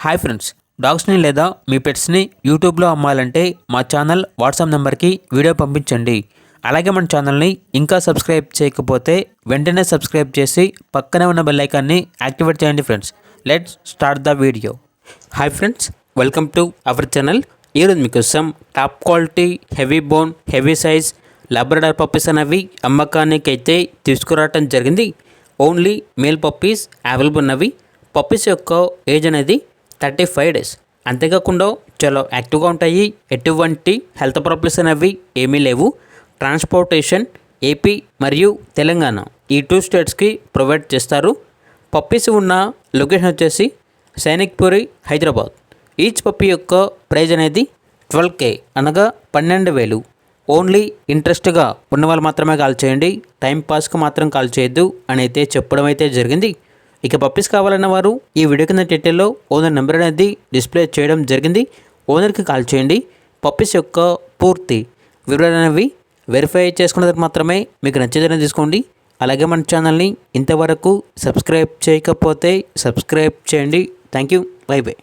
Hi friends, డాగ్స్ని లేదా మీ పెట్స్ని యూట్యూబ్లో అమ్మాలంటే మా ఛానల్ వాట్సాప్ నెంబర్కి వీడియో పంపించండి. అలాగే మన ఛానల్ని ఇంకా సబ్స్క్రైబ్ చేయకపోతే వెంటనే సబ్స్క్రైబ్ చేసి పక్కనే ఉన్న బెల్ ఐకాన్ని యాక్టివేట్ చేయండి friends. Let's start the video. Hi friends, welcome to our channel. ఈరోజు మీకోసం top quality heavy bone heavy size Labrador puppies అనేవి అమ్మకానికి అయితే తీసుకురావటం జరిగింది. ఓన్లీ మేల్ పప్పీస్ అవైలబుల్ ఉన్నవి. పప్పీస్ యొక్క ఏజ్ అనేది 35 days. అంతేకాకుండా చాలా యాక్టివ్గా ఉంటాయి. ఎటువంటి హెల్త్ ప్రాబ్లమ్స్ అనేవి ఏమీ లేవు. ట్రాన్స్పోర్టేషన్ ఏపీ మరియు తెలంగాణ ఈ 2 స్టేట్స్కి ప్రొవైడ్ చేస్తారు. పప్పీస్ ఉన్న లొకేషన్ వచ్చేసి సైనిక్పురి, హైదరాబాద్. ఈచ్ పప్పీ యొక్క ప్రైజ్ అనేది 12K అనగా 12,000. ఓన్లీ ఇంట్రెస్ట్గా ఉన్న వాళ్ళు మాత్రమే కాల్ చేయండి, టైంపాస్కి మాత్రం కాల్ చేయొద్దు అని అయితే చెప్పడం అయితే జరిగింది. ఇక పప్పీస్ కావాలన్న వారు ఈ వీడియో కింద టైటిల్లో ఓనర్ నెంబర్ అనేది డిస్ప్లే చేయడం జరిగింది. ఓనర్కి కాల్ చేయండి. పప్పీస్ యొక్క పూర్తి వివరాలు అనేవి వెరిఫై చేసుకున్న తర్వాత మాత్రమే మీకు నచ్చేదని తీసుకోండి. అలాగే మన ఛానల్ని ఇంతవరకు సబ్స్క్రైబ్ చేయకపోతే సబ్స్క్రైబ్ చేయండి. Thank you. By by.